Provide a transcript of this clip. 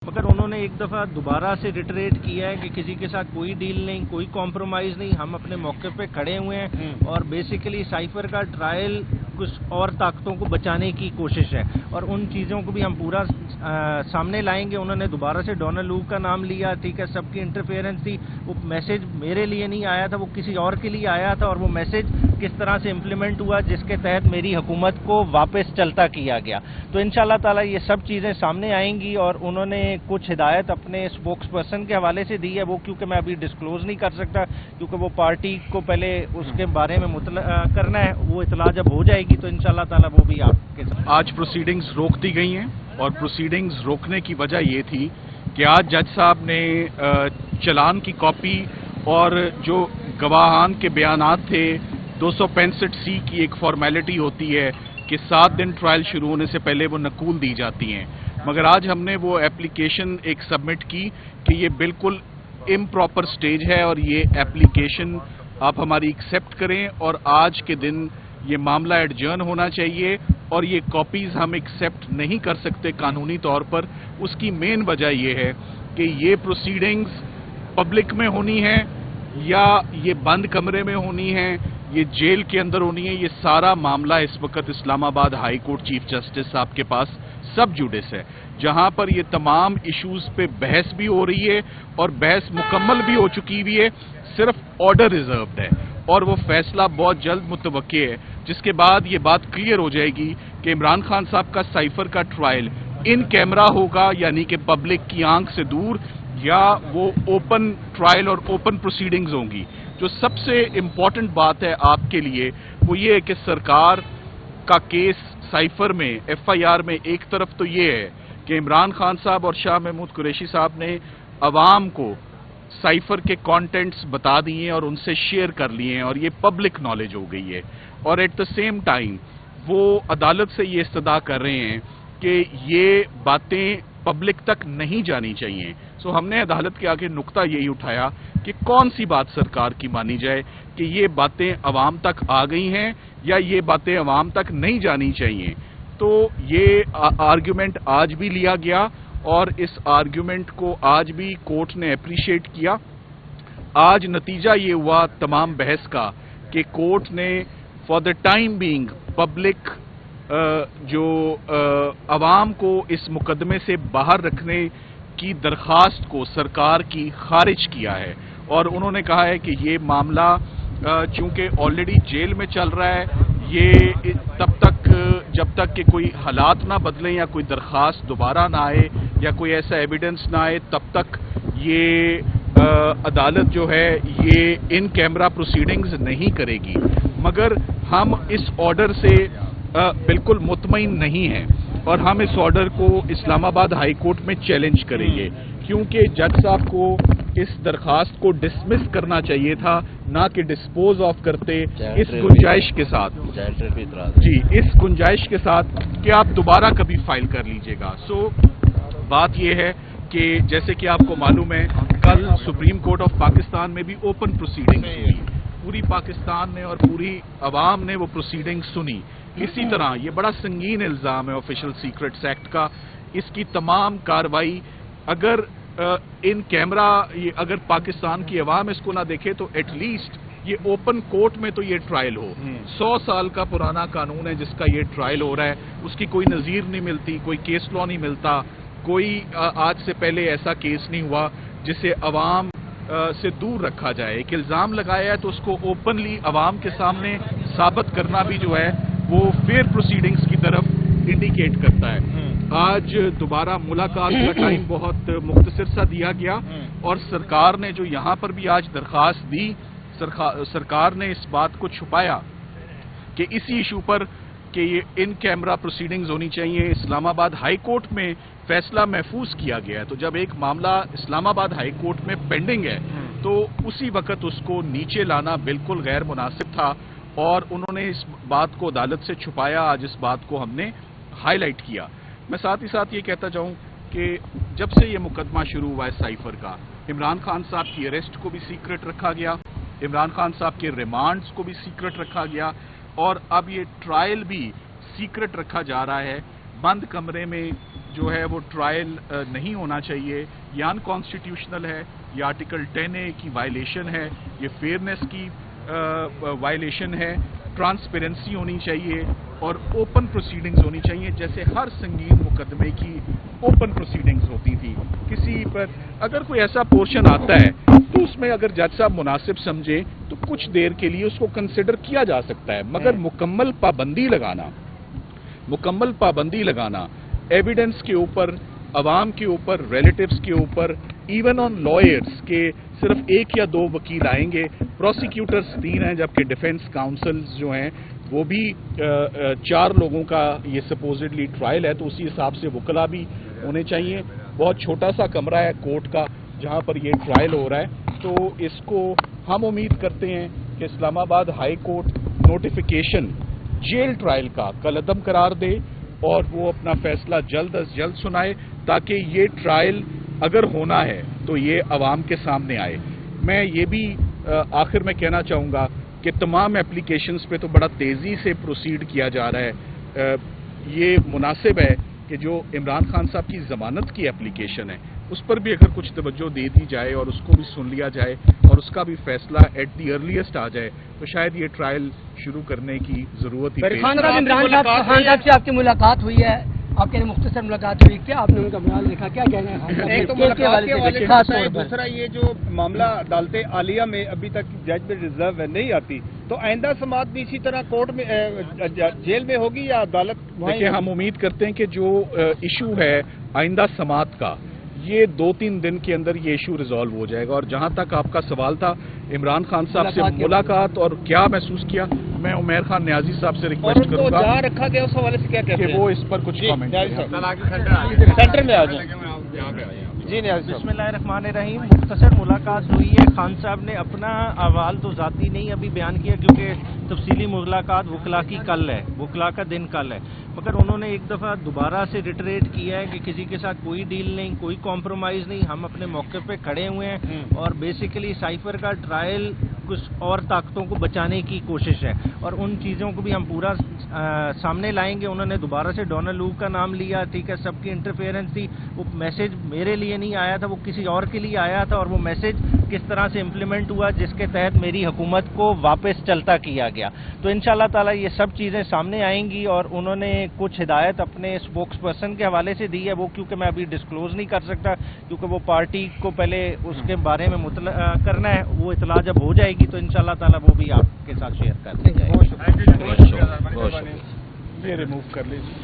मगर उन्होंने एक दफ़ा दोबारा से रिटरेट किया है कि किसी के साथ कोई डील नहीं, कोई कॉम्प्रोमाइज़ नहीं, हम अपने मौके पे खड़े हुए हैं और बेसिकली साइफर का ट्रायल कुछ और ताकतों को बचाने की कोशिश है और उन चीज़ों को भी हम पूरा सामने लाएंगे। उन्होंने दोबारा से डोनाल्ड लू का नाम लिया, ठीक है, सबकी इंटरफेरेंस थी। वो मैसेज मेरे लिए नहीं आया था, वो किसी और के लिए आया था और वो मैसेज किस तरह से इम्प्लीमेंट हुआ जिसके तहत मेरी हुकूमत को वापस चलता किया गया। तो इंशाअल्लाह ताला ये सब चीज़ें सामने आएंगी और उन्होंने कुछ हिदायत अपने स्पोक्स पर्सन के हवाले से दी है, वो क्योंकि मैं अभी डिस्क्लोज नहीं कर सकता क्योंकि वो पार्टी को पहले उसके बारे में करना है। वो इतला जब हो जाएगी तो इंशाअल्लाह ताला वो भी आपके साथ। आज प्रोसीडिंग्स रोक दी गई हैं और प्रोसीडिंग्स रोकने की वजह ये थी कि आज जज साहब ने चलान की कॉपी और जो गवाहान के बयानात थे 265C की एक फॉर्मेलिटी होती है कि 7 दिन ट्रायल शुरू होने से पहले वो नकूल दी जाती हैं, मगर आज हमने वो एप्लीकेशन एक सबमिट की कि ये बिल्कुल इम्प्रॉपर स्टेज है और ये एप्लीकेशन आप हमारी एक्सेप्ट करें और आज के दिन ये मामला एडजर्न होना चाहिए और ये कॉपीज़ हम एक्सेप्ट नहीं कर सकते कानूनी तौर पर। उसकी मेन वजह ये है कि ये प्रोसीडिंग्स पब्लिक में होनी है या ये बंद कमरे में होनी है, ये जेल के अंदर होनी है। ये सारा मामला इस वक्त Islamabad high court chief justice साहब के पास सब जुडिस है, जहां पर ये तमाम इश्यूज पे बहस भी हो रही है और बहस मुकम्मल भी हो चुकी हुई है, सिर्फ ऑर्डर रिजर्व्ड है और वो फैसला बहुत जल्द मुतवक्के है, जिसके बाद ये बात क्लियर हो जाएगी कि इमरान खान साहब का साइफर का ट्रायल इन कैमरा होगा यानी कि पब्लिक की आंख से दूर, या वो ओपन ट्रायल और ओपन प्रोसीडिंग्स होंगी। जो सबसे इम्पॉर्टेंट बात है आपके लिए वो ये है कि सरकार का केस साइफर में FIR में एक तरफ तो ये है कि इमरान खान साहब और शाह महमूद कुरैशी साहब ने अवाम को साइफर के कंटेंट्स बता दिए हैं और उनसे शेयर कर लिए हैं और ये पब्लिक नॉलेज हो गई है, और एट द सेम टाइम वो अदालत से ये इस्तदा कर रहे हैं कि ये बातें पब्लिक तक नहीं जानी चाहिए। सो हमने अदालत के आगे नुक्ता यही उठाया कि कौन सी बात सरकार की मानी जाए कि ये बातें अवाम तक आ गई हैं या ये बातें अवाम तक नहीं जानी चाहिए। तो ये आर्ग्यूमेंट आज भी लिया गया और इस आर्ग्यूमेंट को आज भी कोर्ट ने अप्रिशिएट किया। आज नतीजा ये हुआ तमाम बहस का कि कोर्ट ने for the time being public जो अवाम को इस मुकदमे से बाहर रखने की दरखास्त को सरकार की खारिज किया है और उन्होंने कहा है कि ये मामला चूंकि ऑलरेडी जेल में चल रहा है, ये तब तक जब तक कि कोई हालात ना बदलें या कोई दरखास्त दोबारा ना आए या कोई ऐसा एविडेंस ना आए, तब तक ये अदालत जो है ये इन कैमरा प्रोसीडिंग्स नहीं करेगी। मगर हम इस ऑर्डर से बिल्कुल मुतमईन नहीं हैं और हम इस ऑर्डर को इस्लामाबाद हाई कोर्ट में चैलेंज करेंगे, क्योंकि जज साहब को इस दरखास्त को डिसमिस करना चाहिए था, ना कि डिस्पोज ऑफ करते इस गुंजाइश के साथ जी, इस गुंजाइश के साथ कि आप दोबारा कभी फाइल कर लीजिएगा। सो बात यह है कि जैसे कि आपको मालूम है कल सुप्रीम कोर्ट ऑफ पाकिस्तान में भी ओपन प्रोसीडिंग्स हुई, पूरी पाकिस्तान ने और पूरी अवाम ने वो प्रोसीडिंग्स सुनी। इसी तरह ये बड़ा संगीन इल्जाम है ऑफिशियल सीक्रेट्स एक्ट का, इसकी तमाम कार्रवाई अगर इन कैमरा अगर पाकिस्तान की अवाम इसको ना देखे तो एटलीस्ट ये ओपन कोर्ट में तो ये ट्रायल हो। 100 साल का पुराना कानून है जिसका ये ट्रायल हो रहा है, उसकी कोई नज़ीर नहीं मिलती, कोई केस लॉ नहीं मिलता, कोई आज से पहले ऐसा केस नहीं हुआ जिसे अवाम से दूर रखा जाए। एक इल्जाम लगाया है तो उसको ओपनली अवाम के सामने साबित करना भी जो है वो फेयर प्रोसीडिंग्स की तरफ इंडिकेट करता है। आज दोबारा मुलाकात का टाइम बहुत मुख्तसर सा दिया गया और सरकार ने जो यहाँ पर भी आज दरखास्त दी, सरकार ने इस बात को छुपाया कि इसी इशू पर कि ये इन कैमरा प्रोसीडिंग्स होनी चाहिए। इस्लामाबाद हाई कोर्ट में फैसला महफूज किया गया है, तो जब एक मामला इस्लामाबाद हाई कोर्ट में पेंडिंग है तो उसी वक्त उसको नीचे लाना बिल्कुल गैर मुनासिब था और उन्होंने इस बात को अदालत से छुपाया। आज इस बात को हमने हाईलाइट किया। मैं साथ ही साथ ये कहता जाऊं कि जब से ये मुकदमा शुरू हुआ है साइफर का, इमरान खान साहब की अरेस्ट को भी सीक्रेट रखा गया, इमरान खान साहब के रिमांड्स को भी सीक्रेट रखा गया और अब ये ट्रायल भी सीक्रेट रखा जा रहा है, बंद कमरे में جو ہے وہ ٹرائل نہیں ہونا چاہیے، یہ انکانسٹیٹیوشنل ہے، یہ آرٹیکل 10A کی وائلیشن ہے، یہ فیئرنیس کی وائلیشن ہے، ٹرانسپیرنسی ہونی چاہیے اور اوپن پروسیڈنگز ہونی چاہیے، جیسے ہر سنگین مقدمے کی اوپن پروسیڈنگز ہوتی تھی۔ کسی پر اگر کوئی ایسا پورشن آتا ہے تو اس میں اگر جج صاحب مناسب سمجھیں تو کچھ دیر کے لیے اس کو کنسیڈر کیا جا سکتا ہے، مگر مکمل پابندی لگانا ایویڈنس کے اوپر، عوام کے اوپر، ریلیٹیوز کے اوپر، ایون آن لائرز کے صرف ایک یا دو وکیل آئیں گے، پروسیکیوٹرز 3 ہیں، جبکہ ڈیفنس کاؤنسلز جو ہیں وہ بھی 4 لوگوں کا یہ سپوزڈلی ٹرائل ہے، تو اسی حساب سے وکلا بھی ہونے چاہیے۔ بہت چھوٹا سا کمرہ ہے کورٹ کا جہاں پر یہ ٹرائل ہو رہا ہے، تو اس کو ہم امید کرتے ہیں کہ Islamabad high court notification jail trial کا کالعدم قرار دے اور وہ اپنا فیصلہ جلد از جلد سنائے، تاکہ یہ ٹرائل اگر ہونا ہے تو یہ عوام کے سامنے آئے۔ میں یہ بھی آخر میں کہنا چاہوں گا کہ تمام اپلیکیشنز پہ تو بڑا تیزی سے پروسیڈ کیا جا رہا ہے، یہ مناسب ہے کہ جو عمران خان صاحب کی ضمانت کی اپلیکیشن ہے اس پر بھی اگر کچھ توجہ دے دی جائے اور اس کو بھی سن لیا جائے اور اس کا بھی فیصلہ ایٹ دی ارلیسٹ آ جائے تو شاید یہ ٹرائل شروع کرنے کی ضرورت ہی پیش خان صاحب سے آپ کی ملاقات ہوئی ہے، آپ کے مختصر ملاقات ہوئی، کیا آپ نے ان کا بیان دیکھا، کیا کہنا ہے؟ ایک تو ملاقات کے حوالے سے، دوسرا یہ جو معاملہ عدالت عالیہ میں ابھی تک ججمنٹ ریزرو نہیں آتی، تو آئندہ سماعت بھی اسی طرح کورٹ میں جیل میں ہوگی یا عدالت؟ دیکھیں، ہم امید کرتے ہیں کہ جو ایشو ہے آئندہ سماعت کا، یہ 2-3 دن کے اندر یہ ایشو ریزالو ہو جائے گا۔ اور جہاں تک آپ کا سوال تھا عمران خان صاحب سے ملاقات اور کیا محسوس کیا، میں عمیر خان نیازی صاحب سے ریکویسٹ کروں گا جہاں رکھا گیا اس حوالے سے کیا کہتے ہیں کہ وہ اس پر کچھ کامنٹ سینٹر میں آ جائیں۔ جی نیازی بسم اللہ الرحمن الرحیم، مختصر ملاقات ہوئی ہے۔ خان صاحب نے اپنا احوال تو ذاتی نہیں ابھی بیان کیا کیونکہ تفصیلی ملاقات وکلا کی کل ہے، وکلا کا دن کل ہے، مگر انہوں نے ایک دفعہ دوبارہ سے ریٹریٹ کیا ہے کہ کسی کے ساتھ کوئی ڈیل نہیں، کوئی کمپرومائز نہیں، ہم اپنے موقع پہ کھڑے ہوئے ہیں اور بیسیکلی سائفر کا ٹرائل کچھ اور طاقتوں کو بچانے کی کوشش ہے اور ان چیزوں کو بھی ہم پورا سامنے لائیں گے۔ انہوں نے دوبارہ سے ڈونلڈ لوک کا نام لیا، ٹھیک ہے، سب کی انٹرفیئرنس تھی، وہ میسج میرے لیے نہیں آیا تھا، وہ کسی اور کے لیے آیا تھا اور وہ میسج کس طرح سے امپلیمنٹ ہوا جس کے تحت میری حکومت کو واپس چلتا کیا گیا۔ تو انشاءاللہ تعالی یہ سب چیزیں سامنے آئیں گی اور انہوں نے کچھ ہدایت اپنے اسپوکس پرسن کے حوالے سے دی ہے، وہ کیونکہ میں ابھی ڈسکلوز نہیں کر سکتا کیونکہ وہ پارٹی کو پہلے اس کے بارے میں مطلع کرنا ہے، وہ اطلاع جب ہو جائے گی تو انشاءاللہ تعالی وہ بھی آپ کے ساتھ شیئر کر دی جائے گی۔ یہ ریموو کر لیجیے۔